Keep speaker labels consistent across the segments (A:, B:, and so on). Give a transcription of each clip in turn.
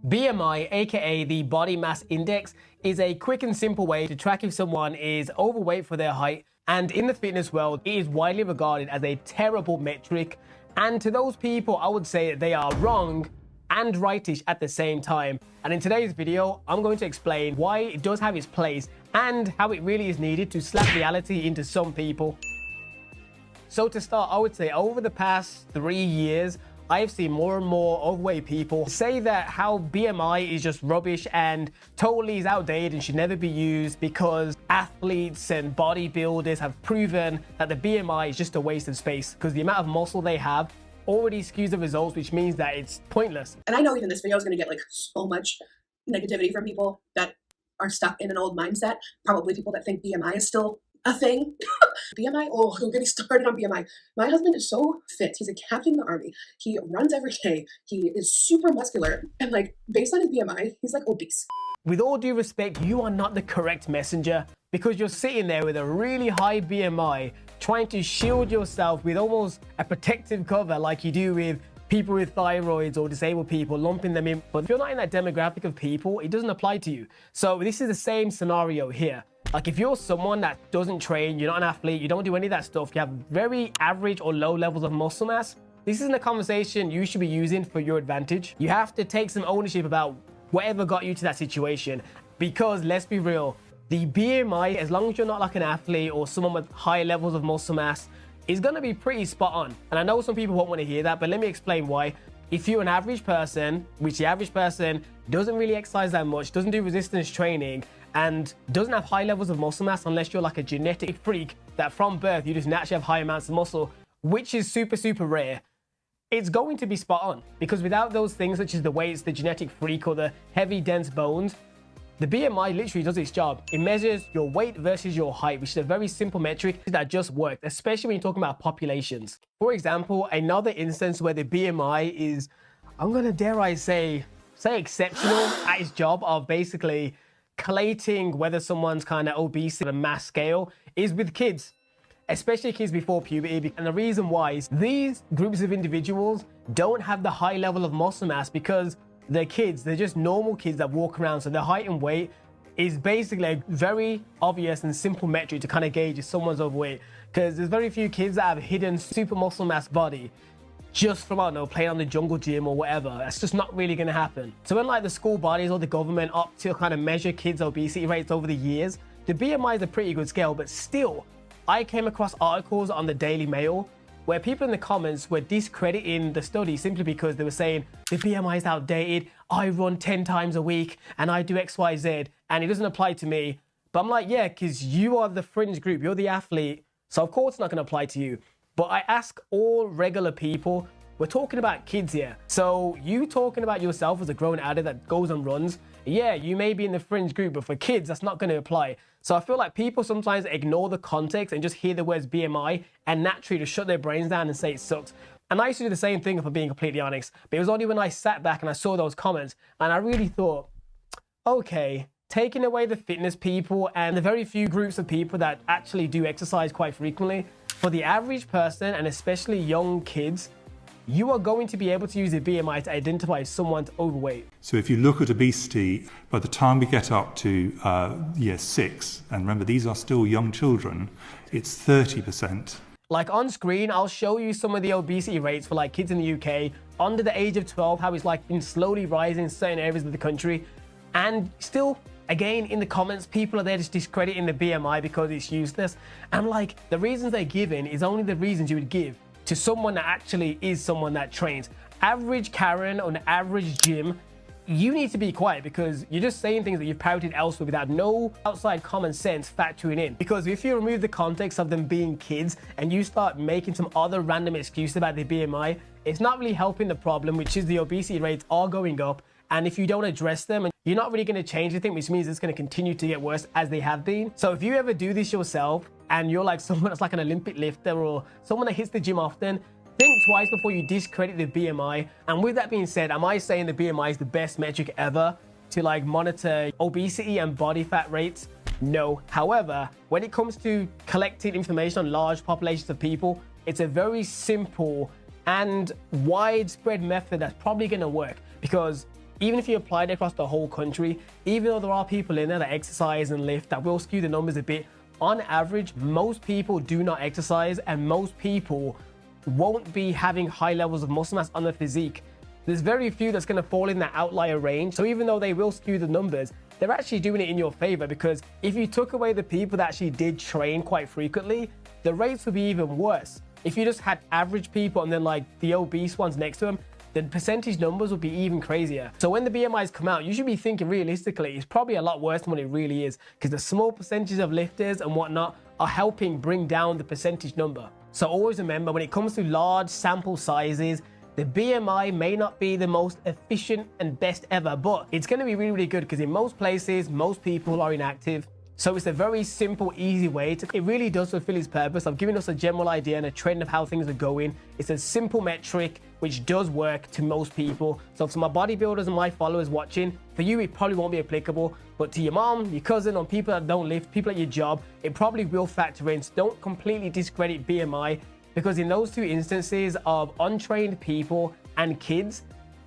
A: BMI, aka the body mass index, is a quick and simple way to track if someone is overweight for their height, and in the fitness world, it is widely regarded as a terrible metric. And to those people, I would say that they are wrong and rightish at the same time. And in today's video, I'm going to explain why it does have its place and how it really is needed to slap reality into some people. So to start, I would say over the past 3 years, I've seen more and more overweight people say that how BMI is just rubbish and totally is outdated and should never be used because athletes and bodybuilders have proven that the BMI is just a waste of space because the amount of muscle they have already skews the results, which means that it's pointless.
B: And I know even this video is going to get like so much negativity from people that are stuck in an old mindset. Probably people that think BMI is still a thing. BMI, oh, don't get me started on BMI. My husband is so fit. He's a captain in the army. He runs every day. He is super muscular. And like, based on his BMI, he's like obese.
A: With all due respect, you are not the correct messenger because you're sitting there with a really high BMI trying to shield yourself with almost a protective cover like you do with people with thyroids or disabled people, lumping them in. But if you're not in that demographic of people, it doesn't apply to you. So this is the same scenario here. Like if you're someone that doesn't train, you're not an athlete, you don't do any of that stuff, you have very average or low levels of muscle mass, this isn't a conversation you should be using for your advantage. You have to take some ownership about whatever got you to that situation. Because let's be real, the BMI, as long as you're not like an athlete or someone with high levels of muscle mass, is gonna be pretty spot on. And I know some people won't want to hear that, but let me explain why. If you're an average person, which the average person doesn't really exercise that much, doesn't do resistance training, and doesn't have high levels of muscle mass unless you're like a genetic freak that from birth you just naturally have high amounts of muscle, which is super, super rare, it's going to be spot on. Because without those things, such as the weights, the genetic freak, or the heavy, dense bones, the BMI literally does its job. It measures your weight versus your height, which is a very simple metric that just works, especially when you're talking about populations. For example, another instance where the BMI is, I'm gonna dare I say exceptional at its job of basically collating whether someone's kind of obese on a mass scale is with kids, especially kids before puberty. And the reason why is these groups of individuals don't have the high level of muscle mass because they're kids, they're just normal kids that walk around. So their height and weight is basically a very obvious and simple metric to kind of gauge if someone's overweight, because there's very few kids that have hidden super muscle mass body just from, I don't know, playing on the jungle gym or whatever. That's just not really gonna happen. So when like the school bodies or the government opt to kind of measure kids' obesity rates over the years, the BMI is a pretty good scale, but still, I came across articles on the Daily Mail where people in the comments were discrediting the study simply because they were saying the BMI is outdated, I run 10 times a week and I do X, Y, Z, and it doesn't apply to me. But I'm like, yeah, because you are the fringe group, you're the athlete, so of course it's not gonna apply to you. But I ask all regular people, we're talking about kids here. So you talking about yourself as a grown adult that goes and runs, yeah, you may be in the fringe group, but for kids, that's not gonna apply. So I feel like people sometimes ignore the context and just hear the words BMI and naturally just shut their brains down and say it sucks. And I used to do the same thing, if I'm being completely honest. But it was only when I sat back and I saw those comments and I really thought, okay, taking away the fitness people and the very few groups of people that actually do exercise quite frequently, for the average person and especially young kids, you are going to be able to use a BMI to identify if someone's overweight.
C: So if you look at obesity, by the time we get up to year 6, and remember these are still young children, it's 30%.
A: Like on screen, I'll show you some of the obesity rates for like kids in the UK under the age of 12, how it's like been slowly rising in certain areas of the country. And still, again, in the comments, people are there just discrediting the BMI because it's useless. And I'm like, the reasons they're giving is only the reasons you would give to someone that actually is someone that trains. Average Karen on average gym, you need to be quiet because you're just saying things that you've parroted elsewhere without no outside common sense factoring in. Because if you remove the context of them being kids and you start making some other random excuse about the BMI, it's not really helping the problem, which is the obesity rates are going up. And if you don't address them, you're not really going to change anything, which means it's going to continue to get worse as they have been. So if you ever do this yourself and you're like someone that's like an Olympic lifter or someone that hits the gym often, think twice before you discredit the BMI. And with that being said, am I saying the BMI is the best metric ever to like monitor obesity and body fat rates? No. However, when it comes to collecting information on large populations of people, it's a very simple and widespread method that's probably going to work because even if you applied it across the whole country, even though there are people in there that exercise and lift that will skew the numbers a bit, on average, most people do not exercise and most people won't be having high levels of muscle mass on their physique. There's very few that's going to fall in that outlier range. So even though they will skew the numbers, they're actually doing it in your favor, because if you took away the people that actually did train quite frequently, the rates would be even worse. If you just had average people and then like the obese ones next to them, the percentage numbers would be even crazier. So when the BMIs come out, you should be thinking realistically, it's probably a lot worse than what it really is, because the small percentages of lifters and whatnot are helping bring down the percentage number. So always remember, when it comes to large sample sizes, the BMI may not be the most efficient and best ever, but it's going to be really, really good, because in most places, most people are inactive. So it's a very simple, easy way to, it really does fulfill its purpose of giving us a general idea and a trend of how things are going. It's a simple metric which does work to most people. So for my bodybuilders and my followers watching, for you it probably won't be applicable, but to your mom, your cousin, or people that don't lift, people at your job, it probably will factor in. So don't completely discredit BMI, because in those two instances of untrained people and kids,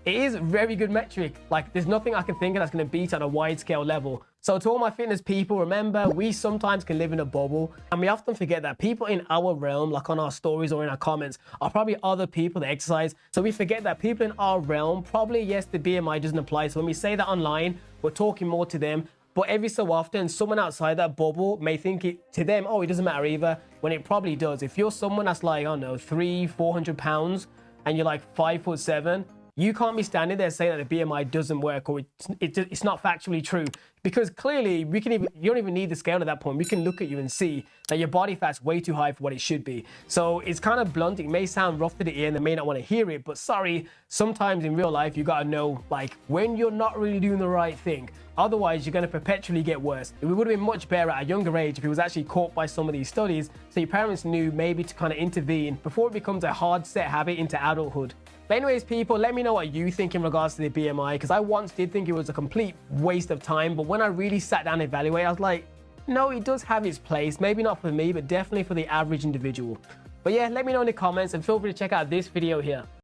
A: it is a very good metric. Like, there's nothing I can think of that's going to beat at a wide scale level. So to all my fitness people, remember, we sometimes can live in a bubble, and we often forget that people in our realm, like on our stories or in our comments, are probably other people that exercise. So we forget that people in our realm, probably, yes, the BMI doesn't apply. So when we say that online, we're talking more to them. But every so often, someone outside that bubble may think it, to them, oh, it doesn't matter either, when it probably does. If you're someone that's like, I don't know, 300-400 pounds, and you're like 5'7", you can't be standing there saying that the BMI doesn't work, or it's not factually true, because clearly you don't even need the scale at that point. We can look at you and see that your body fat's way too high for what it should be. So it's kind of blunt. It may sound rough to the ear and they may not want to hear it, but sorry, sometimes in real life you got to know, like, when you're not really doing the right thing. Otherwise, you're going to perpetually get worse. It would have been much better at a younger age if it was actually caught by some of these studies, so your parents knew maybe to kind of intervene before it becomes a hard set habit into adulthood. But anyways, people, let me know what you think in regards to the BMI, because I once did think it was a complete waste of time, but when I really sat down and evaluated, I was like, no, it does have its place. Maybe not for me, but definitely for the average individual. But yeah, let me know in the comments, and feel free to check out this video here.